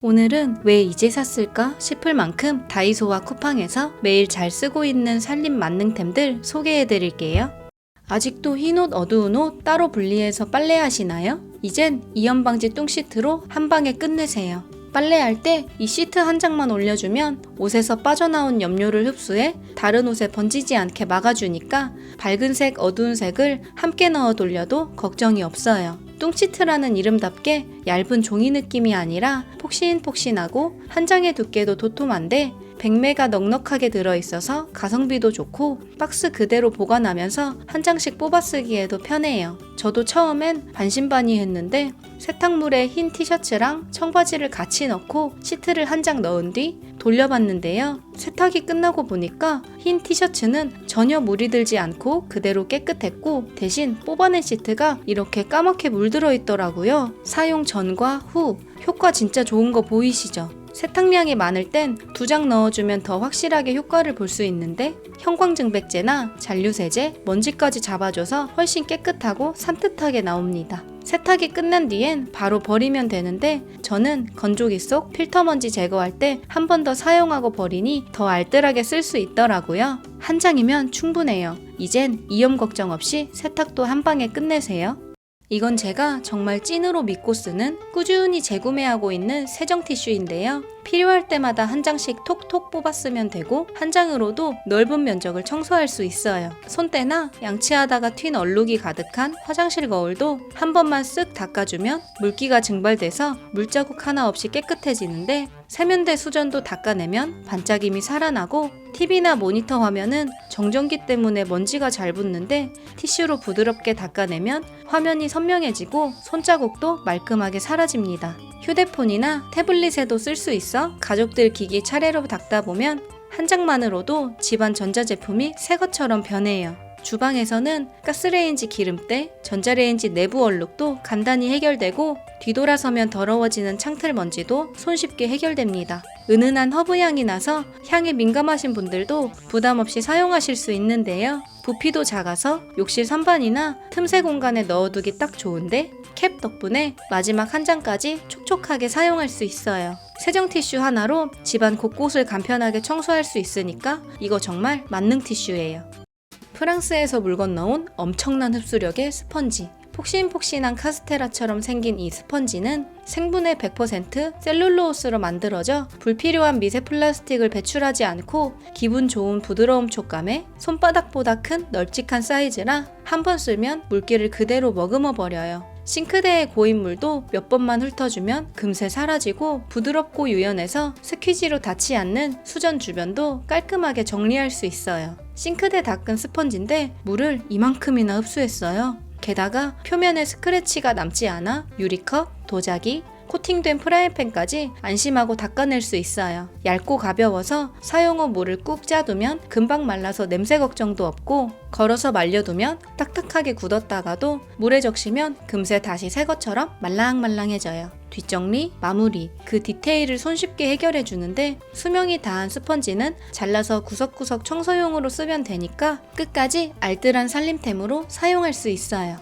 오늘은 왜 이제 샀을까 싶을 만큼 다이소와 쿠팡에서 매일 잘 쓰고 있는 살림 만능템들 소개해 드릴게요. 아직도 흰옷 어두운 옷 따로 분리해서 빨래하시나요? 이젠 이염방지 뚱시트로 한 방에 끝내세요. 빨래할 때 이 시트 한 장만 올려주면 옷에서 빠져나온 염료를 흡수해 다른 옷에 번지지 않게 막아주니까 밝은 색, 어두운 색을 함께 넣어 돌려도 걱정이 없어요. 뚱시트라는 이름답게 얇은 종이 느낌이 아니라 폭신폭신하고 한 장의 두께도 도톰한데 백매가 넉넉하게 들어있어서 가성비도 좋고 박스 그대로 보관하면서 한 장씩 뽑아 쓰기에도 편해요. 저도 처음엔 반신반의했는데 세탁물에 흰 티셔츠랑 청바지를 같이 넣고 시트를 한 장 넣은 뒤 돌려봤는데요. 세탁이 끝나고 보니까 흰 티셔츠는 전혀 물이 들지 않고 그대로 깨끗했고 대신 뽑아낸 시트가 이렇게 까맣게 물들어 있더라고요. 사용 전과 후 효과 진짜 좋은 거 보이시죠? 세탁량이 많을 땐 2장 넣어주면 더 확실하게 효과를 볼 수 있는데 형광증백제나 잔류세제, 먼지까지 잡아줘서 훨씬 깨끗하고 산뜻하게 나옵니다. 세탁이 끝난 뒤엔 바로 버리면 되는데 저는 건조기 속 필터 먼지 제거할 때 한 번 더 사용하고 버리니 더 알뜰하게 쓸 수 있더라고요. 한 장이면 충분해요. 이젠 이염 걱정 없이 세탁도 한 방에 끝내세요. 이건 제가 정말 찐으로 믿고 쓰는 꾸준히 재구매하고 있는 세정 티슈인데요. 필요할 때마다 한 장씩 톡톡 뽑아 쓰면 되고 한 장으로도 넓은 면적을 청소할 수 있어요. 손때나 양치하다가 튄 얼룩이 가득한 화장실 거울도 한 번만 쓱 닦아주면 물기가 증발돼서 물자국 하나 없이 깨끗해지는데 세면대 수전도 닦아내면 반짝임이 살아나고 TV나 모니터 화면은 정전기 때문에 먼지가 잘 붙는데 티슈로 부드럽게 닦아내면 화면이 선명해지고 손자국도 말끔하게 사라집니다. 휴대폰이나 태블릿에도 쓸 수 있어 가족들 기기 차례로 닦다 보면 한 장만으로도 집안 전자제품이 새 것처럼 변해요. 주방에서는 가스레인지 기름때, 전자레인지 내부 얼룩도 간단히 해결되고 뒤돌아서면 더러워지는 창틀 먼지도 손쉽게 해결됩니다. 은은한 허브향이 나서 향에 민감하신 분들도 부담없이 사용하실 수 있는데요. 부피도 작아서 욕실 선반이나 틈새 공간에 넣어두기 딱 좋은데 캡 덕분에 마지막 한 장까지 촉촉하게 사용할 수 있어요. 세정 티슈 하나로 집안 곳곳을 간편하게 청소할 수 있으니까 이거 정말 만능 티슈예요. 프랑스에서 물 건너온 엄청난 흡수력의 스펀지. 폭신폭신한 카스테라처럼 생긴 이 스펀지는 생분해 100% 셀룰로스로 만들어져 불필요한 미세 플라스틱을 배출하지 않고 기분 좋은 부드러움 촉감에 손바닥보다 큰 널찍한 사이즈라 한 번 쓸면 물기를 그대로 머금어 버려요. 싱크대에 고인 물도 몇 번만 훑어주면 금세 사라지고 부드럽고 유연해서 스퀴지로 닿지 않는 수전 주변도 깔끔하게 정리할 수 있어요. 싱크대 닦은 스펀지인데 물을 이만큼이나 흡수했어요. 게다가 표면에 스크래치가 남지 않아 유리컵, 도자기, 코팅된 프라이팬까지 안심하고 닦아낼 수 있어요. 얇고 가벼워서 사용 후 물을 꾹 짜두면 금방 말라서 냄새 걱정도 없고 걸어서 말려두면 딱딱하게 굳었다가도 물에 적시면 금세 다시 새 것처럼 말랑말랑해져요. 뒷정리, 마무리, 그 디테일을 손쉽게 해결해 주는데 수명이 다한 스펀지는 잘라서 구석구석 청소용으로 쓰면 되니까 끝까지 알뜰한 살림템으로 사용할 수 있어요.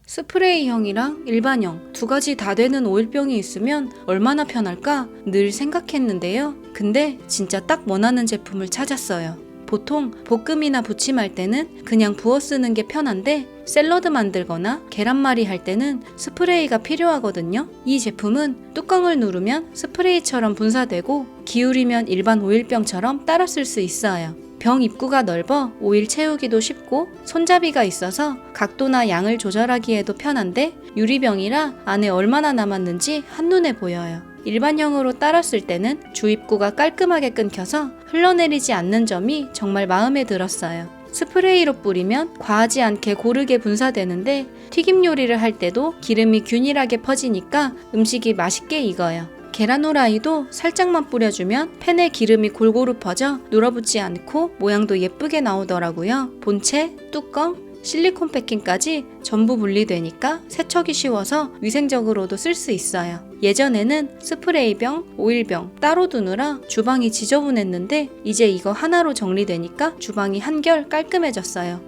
스프레이형이랑 일반형 두 가지 다 되는 오일병이 있으면 얼마나 편할까 늘 생각했는데요. 근데 진짜 딱 원하는 제품을 찾았어요. 보통 볶음이나 부침할 때는 그냥 부어 쓰는 게 편한데 샐러드 만들거나 계란말이 할 때는 스프레이가 필요하거든요. 이 제품은 뚜껑을 누르면 스프레이처럼 분사되고 기울이면 일반 오일병처럼 따라 쓸 수 있어요. 병 입구가 넓어 오일 채우기도 쉽고 손잡이가 있어서 각도나 양을 조절하기에도 편한데 유리병이라 안에 얼마나 남았는지 한눈에 보여요. 일반형으로 따라 쓸 때는 주입구가 깔끔하게 끊겨서 흘러내리지 않는 점이 정말 마음에 들었어요. 스프레이로 뿌리면 과하지 않게 고르게 분사되는데 튀김 요리를 할 때도 기름이 균일하게 퍼지니까 음식이 맛있게 익어요. 계란 후라이도 살짝만 뿌려주면 팬에 기름이 골고루 퍼져 눌어붙지 않고 모양도 예쁘게 나오더라고요. 본체, 뚜껑, 실리콘 패킹까지 전부 분리되니까 세척이 쉬워서 위생적으로도 쓸 수 있어요. 예전에는 스프레이병, 오일병 따로 두느라 주방이 지저분했는데 이제 이거 하나로 정리되니까 주방이 한결 깔끔해졌어요.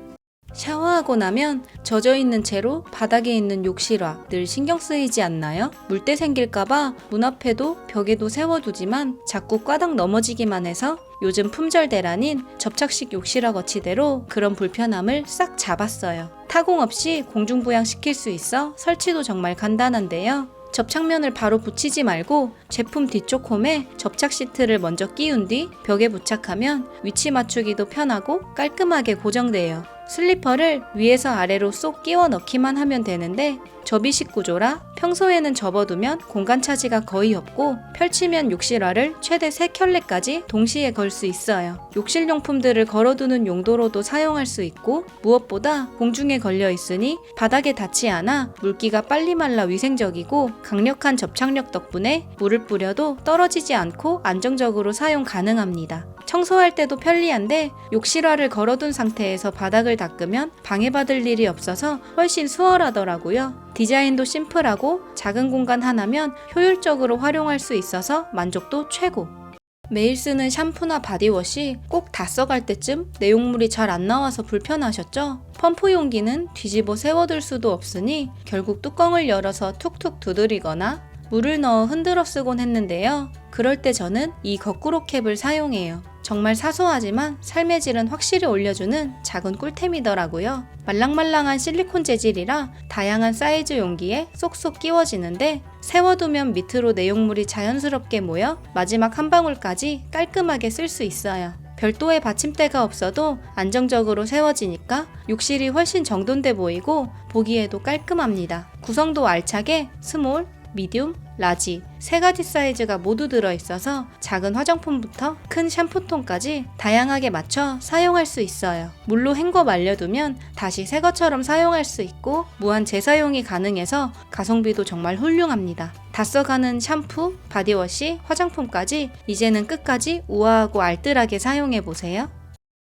샤워하고 나면 젖어있는 채로 바닥에 있는 욕실화 늘 신경 쓰이지 않나요? 물때 생길까봐 문 앞에도 벽에도 세워두지만 자꾸 꽈당 넘어지기만 해서 요즘 품절 대란인 접착식 욕실화 거치대로 그런 불편함을 싹 잡았어요. 타공 없이 공중부양시킬 수 있어 설치도 정말 간단한데요. 접착면을 바로 붙이지 말고 제품 뒤쪽 홈에 접착 시트를 먼저 끼운 뒤 벽에 부착하면 위치 맞추기도 편하고 깔끔하게 고정돼요. 슬리퍼를 위에서 아래로 쏙 끼워 넣기만 하면 되는데 접이식 구조라 평소에는 접어두면 공간 차지가 거의 없고 펼치면 욕실화를 최대 3켤레까지 동시에 걸 수 있어요. 욕실용품들을 걸어두는 용도로도 사용할 수 있고 무엇보다 공중에 걸려 있으니 바닥에 닿지 않아 물기가 빨리 말라 위생적이고 강력한 접착력 덕분에 물을 뿌려도 떨어지지 않고 안정적으로 사용 가능합니다. 청소할 때도 편리한데 욕실화를 걸어둔 상태에서 바닥을 닦으면 방해받을 일이 없어서 훨씬 수월하더라고요. 디자인도 심플하고 작은 공간 하나면 효율적으로 활용할 수 있어서 만족도 최고. 매일 쓰는 샴푸나 바디워시 꼭 다 써갈 때쯤 내용물이 잘 안 나와서 불편하셨죠? 펌프 용기는 뒤집어 세워둘 수도 없으니 결국 뚜껑을 열어서 툭툭 두드리거나 물을 넣어 흔들어 쓰곤 했는데요. 그럴 때 저는 이 거꾸로 캡을 사용해요. 정말 사소하지만 삶의 질은 확실히 올려주는 작은 꿀템이더라고요. 말랑말랑한 실리콘 재질이라 다양한 사이즈 용기에 쏙쏙 끼워지는데 세워두면 밑으로 내용물이 자연스럽게 모여 마지막 한 방울까지 깔끔하게 쓸 수 있어요. 별도의 받침대가 없어도 안정적으로 세워지니까 욕실이 훨씬 정돈돼 보이고 보기에도 깔끔합니다. 구성도 알차게 스몰, 미디움, 라지 3가지 사이즈가 모두 들어있어서 작은 화장품부터 큰 샴푸통까지 다양하게 맞춰 사용할 수 있어요. 물로 헹궈 말려두면 다시 새 것처럼 사용할 수 있고 무한 재사용이 가능해서 가성비도 정말 훌륭합니다. 다 써가는 샴푸, 바디워시, 화장품까지 이제는 끝까지 우아하고 알뜰하게 사용해보세요.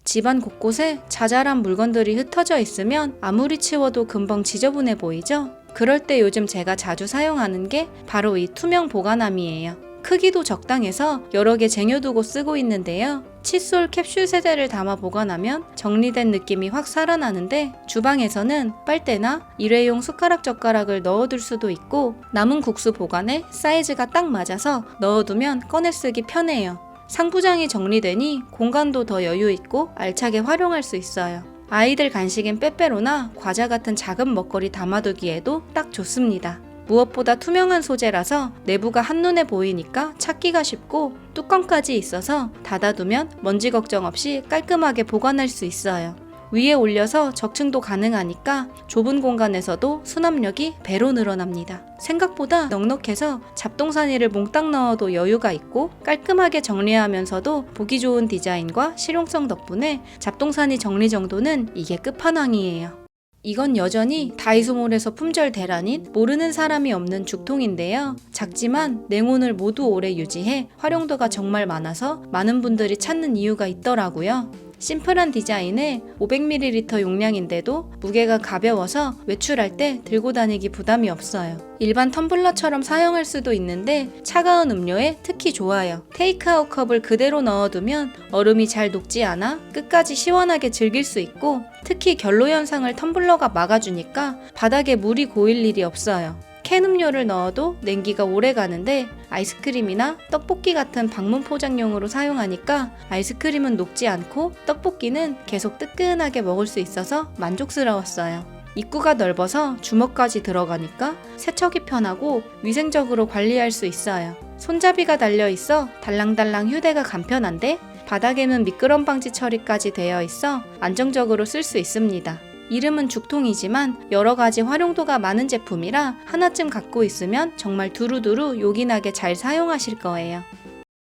집안 곳곳에 자잘한 물건들이 흩어져 있으면 아무리 치워도 금방 지저분해 보이죠? 그럴 때 요즘 제가 자주 사용하는 게 바로 이 투명 보관함이에요. 크기도 적당해서 여러 개 쟁여두고 쓰고 있는데요. 칫솔 캡슐 세대를 담아 보관하면 정리된 느낌이 확 살아나는데 주방에서는 빨대나 일회용 숟가락 젓가락을 넣어둘 수도 있고 남은 국수 보관에 사이즈가 딱 맞아서 넣어두면 꺼내 쓰기 편해요. 상부장이 정리되니 공간도 더 여유있고 알차게 활용할 수 있어요. 아이들 간식인 빼빼로나 과자 같은 작은 먹거리 담아두기에도 딱 좋습니다. 무엇보다 투명한 소재라서 내부가 한눈에 보이니까 찾기가 쉽고 뚜껑까지 있어서 닫아두면 먼지 걱정 없이 깔끔하게 보관할 수 있어요. 위에 올려서 적층도 가능하니까 좁은 공간에서도 수납력이 배로 늘어납니다. 생각보다 넉넉해서 잡동사니를 몽땅 넣어도 여유가 있고 깔끔하게 정리하면서도 보기 좋은 디자인과 실용성 덕분에 잡동사니 정리 정도는 이게 끝판왕이에요. 이건 여전히 다이소몰에서 품절 대란인 모르는 사람이 없는 죽통인데요. 작지만 냉온을 모두 오래 유지해 활용도가 정말 많아서 많은 분들이 찾는 이유가 있더라고요. 심플한 디자인에 500ml 용량인데도 무게가 가벼워서 외출할 때 들고 다니기 부담이 없어요. 일반 텀블러처럼 사용할 수도 있는데 차가운 음료에 특히 좋아요. 테이크아웃 컵을 그대로 넣어두면 얼음이 잘 녹지 않아 끝까지 시원하게 즐길 수 있고 특히 결로 현상을 텀블러가 막아주니까 바닥에 물이 고일 일이 없어요. 캔 음료를 넣어도 냉기가 오래 가는데 아이스크림이나 떡볶이 같은 방문 포장용으로 사용하니까 아이스크림은 녹지 않고 떡볶이는 계속 뜨끈하게 먹을 수 있어서 만족스러웠어요. 입구가 넓어서 주먹까지 들어가니까 세척이 편하고 위생적으로 관리할 수 있어요. 손잡이가 달려있어 달랑달랑 휴대가 간편한데 바닥에는 미끄럼 방지 처리까지 되어 있어 안정적으로 쓸 수 있습니다. 이름은 죽통이지만 여러가지 활용도가 많은 제품이라 하나쯤 갖고 있으면 정말 두루두루 요긴하게 잘 사용하실 거예요.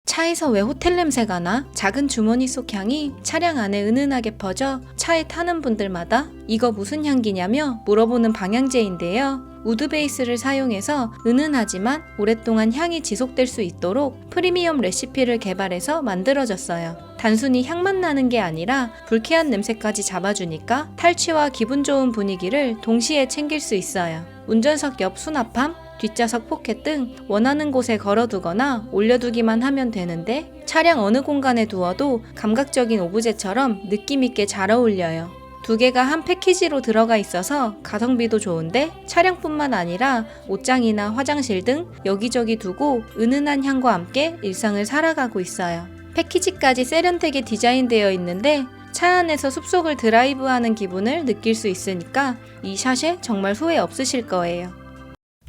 차에서 왜 호텔 냄새가 나? 작은 주머니 속 향이 차량 안에 은은하게 퍼져 차에 타는 분들마다 이거 무슨 향기냐며 물어보는 방향제인데요. 우드 베이스를 사용해서 은은하지만 오랫동안 향이 지속될 수 있도록 프리미엄 레시피를 개발해서 만들어졌어요. 단순히 향만 나는 게 아니라 불쾌한 냄새까지 잡아주니까 탈취와 기분 좋은 분위기를 동시에 챙길 수 있어요. 운전석 옆 수납함, 뒷좌석 포켓 등 원하는 곳에 걸어두거나 올려두기만 하면 되는데 차량 어느 공간에 두어도 감각적인 오브제처럼 느낌있게 잘 어울려요. 두 개가 한 패키지로 들어가 있어서 가성비도 좋은데 차량뿐만 아니라 옷장이나 화장실 등 여기저기 두고 은은한 향과 함께 일상을 살아가고 있어요. 패키지까지 세련되게 디자인되어 있는데 차 안에서 숲속을 드라이브하는 기분을 느낄 수 있으니까 이 샷에 정말 후회 없으실 거예요.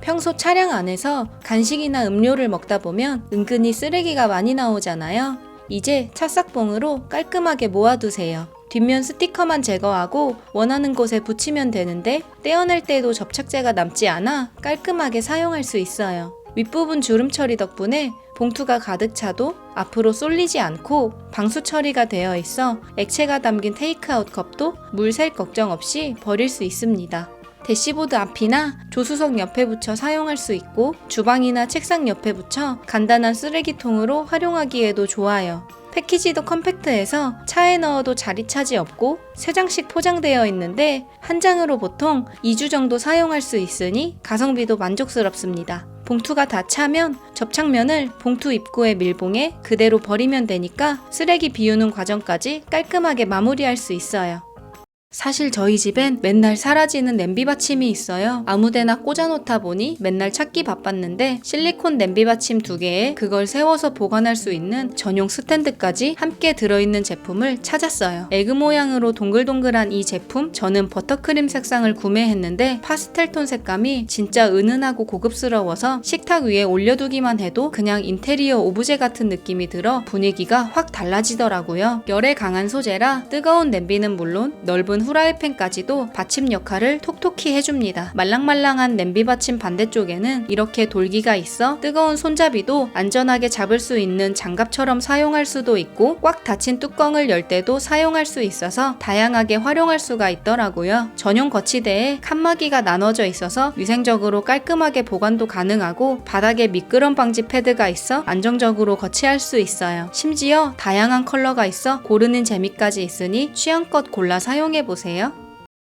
평소 차량 안에서 간식이나 음료를 먹다 보면 은근히 쓰레기가 많이 나오잖아요. 이제 찻싹봉으로 깔끔하게 모아두세요. 뒷면 스티커만 제거하고 원하는 곳에 붙이면 되는데 떼어낼 때도 접착제가 남지 않아 깔끔하게 사용할 수 있어요. 윗부분 주름 처리 덕분에 봉투가 가득 차도 앞으로 쏠리지 않고 방수 처리가 되어 있어 액체가 담긴 테이크아웃 컵도 물 샐 걱정 없이 버릴 수 있습니다. 대시보드 앞이나 조수석 옆에 붙여 사용할 수 있고 주방이나 책상 옆에 붙여 간단한 쓰레기통으로 활용하기에도 좋아요. 패키지도 컴팩트해서 차에 넣어도 자리 차지 없고 3장씩 포장되어 있는데 한 장으로 보통 2주 정도 사용할 수 있으니 가성비도 만족스럽습니다. 봉투가 다 차면 접착면을 봉투 입구에 밀봉해 그대로 버리면 되니까 쓰레기 비우는 과정까지 깔끔하게 마무리할 수 있어요. 사실 저희 집엔 맨날 사라지는 냄비 받침이 있어요. 아무데나 꽂아놓다 보니 맨날 찾기 바빴는데 실리콘 냄비 받침 2개에 그걸 세워서 보관할 수 있는 전용 스탠드까지 함께 들어있는 제품을 찾았어요. 에그 모양으로 동글동글한 이 제품, 저는 버터크림 색상을 구매했는데 파스텔톤 색감이 진짜 은은하고 고급스러워서 식탁 위에 올려두기만 해도 그냥 인테리어 오브제 같은 느낌이 들어 분위기가 확 달라지더라고요. 열에 강한 소재라 뜨거운 냄비는 물론 넓은 후라이팬까지도 받침 역할을 톡톡히 해줍니다. 말랑말랑한 냄비 받침 반대쪽에는 이렇게 돌기가 있어 뜨거운 손잡이도 안전하게 잡을 수 있는 장갑처럼 사용할 수도 있고 꽉 닫힌 뚜껑을 열 때도 사용할 수 있어서 다양하게 활용할 수가 있더라고요. 전용 거치대에 칸막이가 나눠져 있어서 위생적으로 깔끔하게 보관도 가능하고 바닥에 미끄럼 방지 패드가 있어 안정적으로 거치할 수 있어요. 심지어 다양한 컬러가 있어 고르는 재미까지 있으니 취향껏 골라 사용해보세요.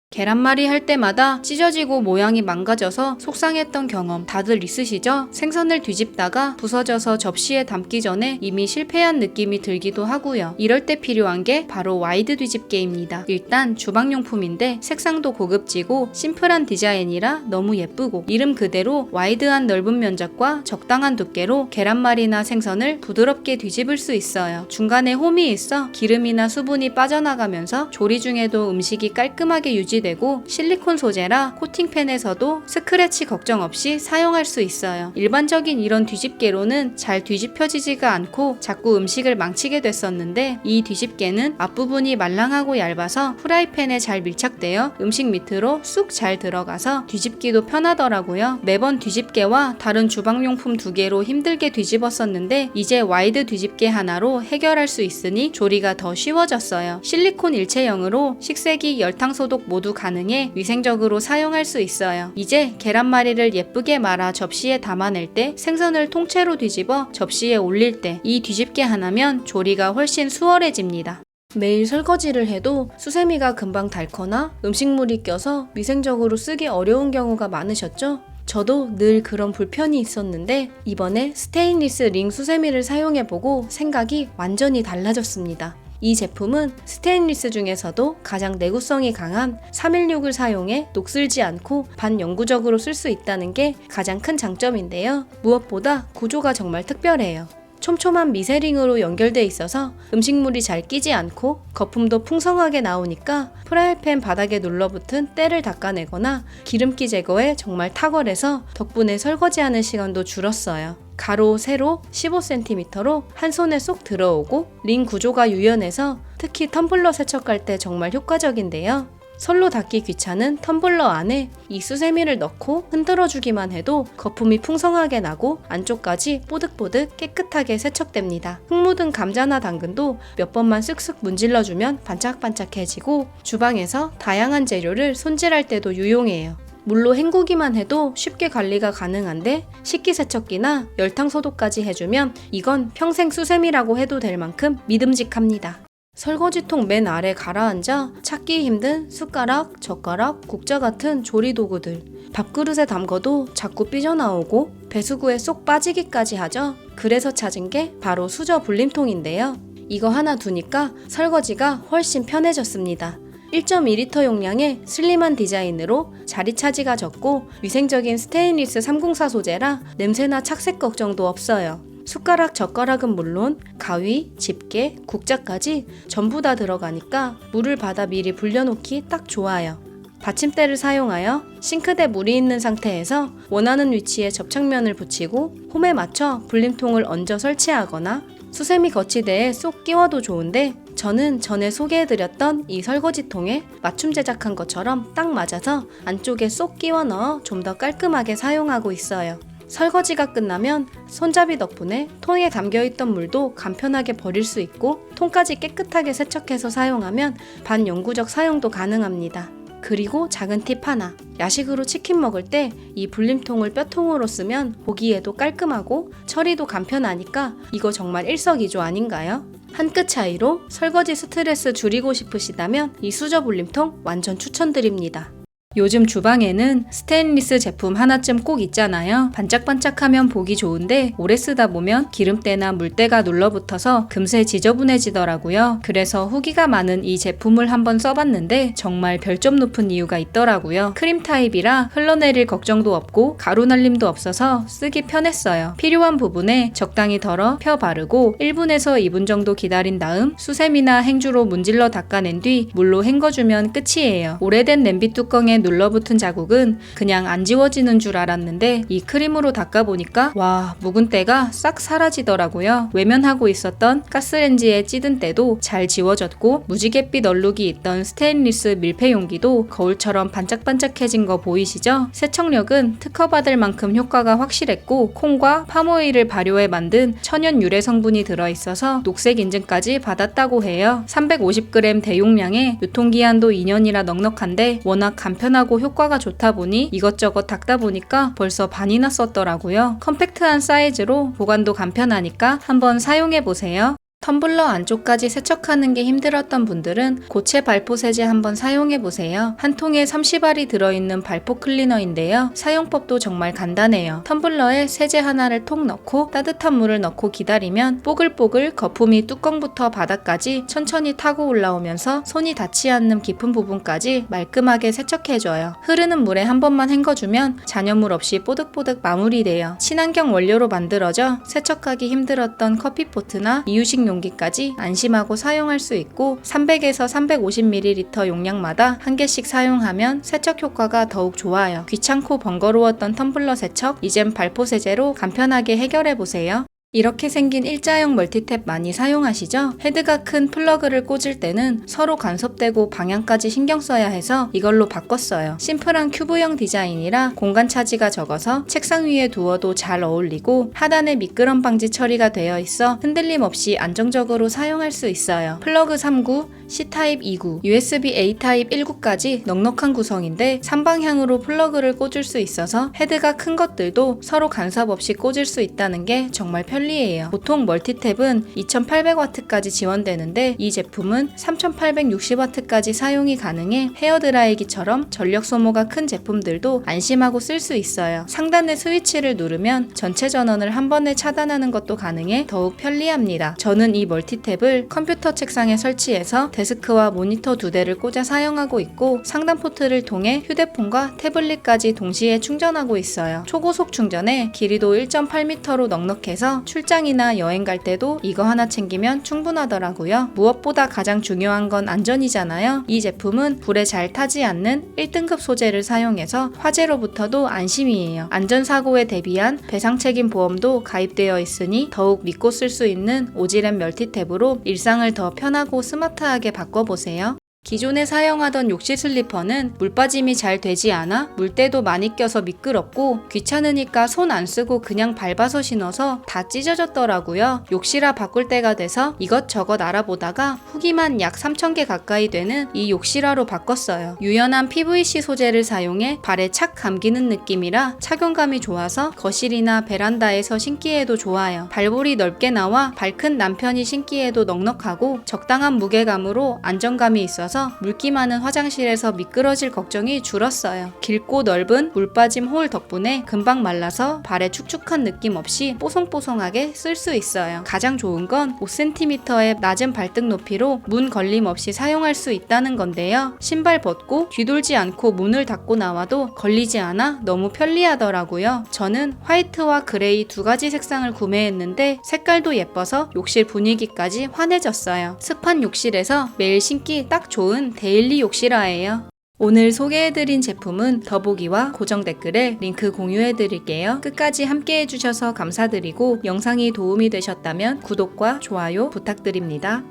계란말이 할 때마다 찢어지고 모양이 망가져서 속상했던 경험 다들 있으시죠? 생선을 뒤집다가 부서져서 접시에 담기 전에 이미 실패한 느낌이 들기도 하고요. 이럴 때 필요한 게 바로 와이드 뒤집개입니다. 일단 주방용품인데 색상도 고급지고 심플한 디자인이라 너무 예쁘고 이름 그대로 와이드한 넓은 면적과 적당한 두께로 계란말이나 생선을 부드럽게 뒤집을 수 있어요. 중간에 홈이 있어 기름이나 수분이 빠져나가면서 조리 중에도 음식이 깔끔하게 유지되고 실리콘 소재라 코팅팬에서도 스크래치 걱정 없이 사용할 수 있어요. 일반적인 이런 뒤집개로는 잘 뒤집혀지지가 않고 자꾸 음식을 망치게 됐었는데 이 뒤집개는 앞부분이 말랑하고 얇아서 프라이팬에 잘 밀착되어 음식 밑으로 쑥 잘 들어가서 뒤집기도 편하더라고요. 매번 뒤집개와 다른 주방용품 2개로 힘들게 뒤집었었는데 이제 와이드 뒤집개 하나로 해결할 수 있으니 조리가 더 쉬워졌어요. 실리콘 일체형으로 식세기, 열탕 소독 모두 가능해 위생적으로 사용할 수 있어요. 이제 계란말이를 예쁘게 말아 접시에 담아낼 때 생선을 통째로 뒤집어 접시에 올릴 때 이 뒤집개 하나면 조리가 훨씬 수월해집니다. 매일 설거지를 해도 수세미가 금방 닳거나 음식물이 껴서 위생적으로 쓰기 어려운 경우가 많으셨죠? 저도 늘 그런 불편이 있었는데 이번에 스테인리스 링 수세미를 사용해보고 생각이 완전히 달라졌습니다. 이 제품은 스테인리스 중에서도 가장 내구성이 강한 316을 사용해 녹슬지 않고 반영구적으로 쓸 수 있다는 게 가장 큰 장점인데요. 무엇보다 구조가 정말 특별해요. 촘촘한 미세링으로 연결돼 있어서 음식물이 잘 끼지 않고 거품도 풍성하게 나오니까 프라이팬 바닥에 눌러붙은 때를 닦아내거나 기름기 제거에 정말 탁월해서 덕분에 설거지하는 시간도 줄었어요. 가로, 세로 15cm로 한 손에 쏙 들어오고 링 구조가 유연해서 특히 텀블러 세척할 때 정말 효과적인데요. 솔로 닦기 귀찮은 텀블러 안에 이 수세미를 넣고 흔들어주기만 해도 거품이 풍성하게 나고 안쪽까지 뽀득뽀득 깨끗하게 세척됩니다. 흙 묻은 감자나 당근도 몇 번만 쓱쓱 문질러주면 반짝반짝해지고 주방에서 다양한 재료를 손질할 때도 유용해요. 물로 헹구기만 해도 쉽게 관리가 가능한데 식기세척기나 열탕 소독까지 해주면 이건 평생 수세미라고 해도 될 만큼 믿음직합니다. 설거지통 맨 아래 가라앉아 찾기 힘든 숟가락, 젓가락, 국자 같은 조리도구들 밥그릇에 담궈도 자꾸 삐져나오고 배수구에 쏙 빠지기까지 하죠. 그래서 찾은 게 바로 수저 불림통인데요. 이거 하나 두니까 설거지가 훨씬 편해졌습니다. 1.2리터 용량의 슬림한 디자인으로 자리 차지가 적고 위생적인 스테인리스 304 소재라 냄새나 착색 걱정도 없어요. 숟가락, 젓가락은 물론 가위, 집게, 국자까지 전부 다 들어가니까 물을 받아 미리 불려놓기 딱 좋아요. 받침대를 사용하여 싱크대 물이 있는 상태에서 원하는 위치에 접착면을 붙이고 홈에 맞춰 불림통을 얹어 설치하거나 수세미 거치대에 쏙 끼워도 좋은데 저는 전에 소개해드렸던 이 설거지통에 맞춤 제작한 것처럼 딱 맞아서 안쪽에 쏙 끼워 넣어 좀 더 깔끔하게 사용하고 있어요. 설거지가 끝나면 손잡이 덕분에 통에 담겨있던 물도 간편하게 버릴 수 있고 통까지 깨끗하게 세척해서 사용하면 반영구적 사용도 가능합니다. 그리고 작은 팁 하나, 야식으로 치킨 먹을 때 이 불림통을 뼈통으로 쓰면 보기에도 깔끔하고 처리도 간편하니까 이거 정말 일석이조 아닌가요? 한 끗 차이로 설거지 스트레스 줄이고 싶으시다면 이 수저 불림통 완전 추천드립니다. 요즘 주방에는 스테인리스 제품 하나쯤 꼭 있잖아요. 반짝반짝하면 보기 좋은데 오래 쓰다 보면 기름때나 물때가 눌러붙어서 금세 지저분해지더라고요. 그래서 후기가 많은 이 제품을 한번 써봤는데 정말 별점 높은 이유가 있더라고요. 크림 타입이라 흘러내릴 걱정도 없고 가루 날림도 없어서 쓰기 편했어요. 필요한 부분에 적당히 덜어 펴 바르고 1분에서 2분 정도 기다린 다음 수세미나 행주로 문질러 닦아낸 뒤 물로 헹궈주면 끝이에요. 오래된 냄비 뚜껑에 눌러붙은 자국은 그냥 안 지워지는 줄 알았는데 이 크림으로 닦아보니까 와, 묵은 때가 싹 사라지더라고요. 외면하고 있었던 가스레인지에 찌든 때도 잘 지워졌고 무지갯빛 얼룩이 있던 스테인리스 밀폐 용기도 거울처럼 반짝반짝해진 거 보이시죠? 세척력은 특허받을 만큼 효과가 확실했고 콩과 팜오일을 발효해 만든 천연 유래 성분이 들어있어서 녹색 인증까지 받았다고 해요. 350g 대용량에 유통기한도 2년이라 넉넉한데 워낙 간편하고 효과가 좋다 보니 이것저것 닦다 보니까 벌써 반이나 썼더라고요. 컴팩트한 사이즈로 보관도 간편하니까 한번 사용해보세요. 텀블러 안쪽까지 세척하는 게 힘들었던 분들은 고체 발포 세제 한번 사용해보세요. 한 통에 30알이 들어있는 발포 클리너인데요. 사용법도 정말 간단해요. 텀블러에 세제 하나를 톡 넣고 따뜻한 물을 넣고 기다리면 뽀글뽀글 거품이 뚜껑부터 바닥까지 천천히 타고 올라오면서 손이 닿지 않는 깊은 부분까지 말끔하게 세척해줘요. 흐르는 물에 한 번만 헹궈주면 잔여물 없이 뽀득뽀득 마무리돼요. 친환경 원료로 만들어져 세척하기 힘들었던 커피포트나 이유식 용기까지 안심하고 사용할 수 있고 300에서 350ml 용량마다 한 개씩 사용하면 세척 효과가 더욱 좋아요. 귀찮고 번거로웠던 텀블러 세척, 이젠 발포 세제로 간편하게 해결해보세요. 이렇게 생긴 일자형 멀티탭 많이 사용하시죠? 헤드가 큰 플러그를 꽂을 때는 서로 간섭되고 방향까지 신경 써야 해서 이걸로 바꿨어요. 심플한 큐브형 디자인이라 공간 차지가 적어서 책상 위에 두어도 잘 어울리고 하단에 미끄럼 방지 처리가 되어 있어 흔들림 없이 안정적으로 사용할 수 있어요. 플러그 3구, C타입 2구, USB A타입 1구까지 넉넉한 구성인데 3방향으로 플러그를 꽂을 수 있어서 헤드가 큰 것들도 서로 간섭 없이 꽂을 수 있다는 게 정말 편리해요. 보통 멀티탭은 2800W까지 지원되는데 이 제품은 3860W까지 사용이 가능해 헤어드라이기처럼 전력 소모가 큰 제품들도 안심하고 쓸 수 있어요. 상단의 스위치를 누르면 전체 전원을 한 번에 차단하는 것도 가능해 더욱 편리합니다. 저는 이 멀티탭을 컴퓨터 책상에 설치해서 데스크와 모니터 2대를 꽂아 사용하고 있고 상단 포트를 통해 휴대폰과 태블릿까지 동시에 충전하고 있어요. 초고속 충전에 길이도 1.8m로 넉넉해서 출장이나 여행 갈 때도 이거 하나 챙기면 충분하더라고요. 무엇보다 가장 중요한 건 안전이잖아요. 이 제품은 불에 잘 타지 않는 1등급 소재를 사용해서 화재로부터도 안심이에요. 안전사고에 대비한 배상책임 보험도 가입되어 있으니 더욱 믿고 쓸 수 있는 오지랜 멀티탭으로 일상을 더 편하고 스마트하게 바꿔보세요. 기존에 사용하던 욕실 슬리퍼는 물빠짐이 잘 되지 않아 물때도 많이 껴서 미끄럽고 귀찮으니까 손 안 쓰고 그냥 밟아서 신어서 다 찢어졌더라고요. 욕실화 바꿀 때가 돼서 이것저것 알아보다가 후기만 약 3000개 가까이 되는 이 욕실화로 바꿨어요. 유연한 PVC 소재를 사용해 발에 착 감기는 느낌이라 착용감이 좋아서 거실이나 베란다에서 신기에도 좋아요. 발볼이 넓게 나와 발 큰 남편이 신기에도 넉넉하고 적당한 무게감으로 안정감이 있어서 생겨서 물기 많은 화장실에서 미끄러질 걱정이 줄었어요. 깊고 넓은 물빠짐 홀 덕분에 금방 말라서 발에 축축한 느낌 없이 뽀송뽀송하게 쓸 수 있어요. 가장 좋은 건 5cm의 낮은 발등 높이로 문 걸림 없이 사용할 수 있다는 건데요. 신발 벗고 뒤돌지 않고 문을 닫고 나와도 걸리지 않아 너무 편리하더라고요. 저는 화이트와 그레이 두 가지 색상을 구매했는데 색깔도 예뻐서 욕실 분위기까지 환해졌어요. 습한 욕실에서 매일 신기 딱 좋은 데일리 욕실화예요. 오늘 소개해드린 제품은 더보기와 고정 댓글에 링크 공유해드릴게요. 끝까지 함께해주셔서 감사드리고 영상이 도움이 되셨다면 구독과 좋아요 부탁드립니다.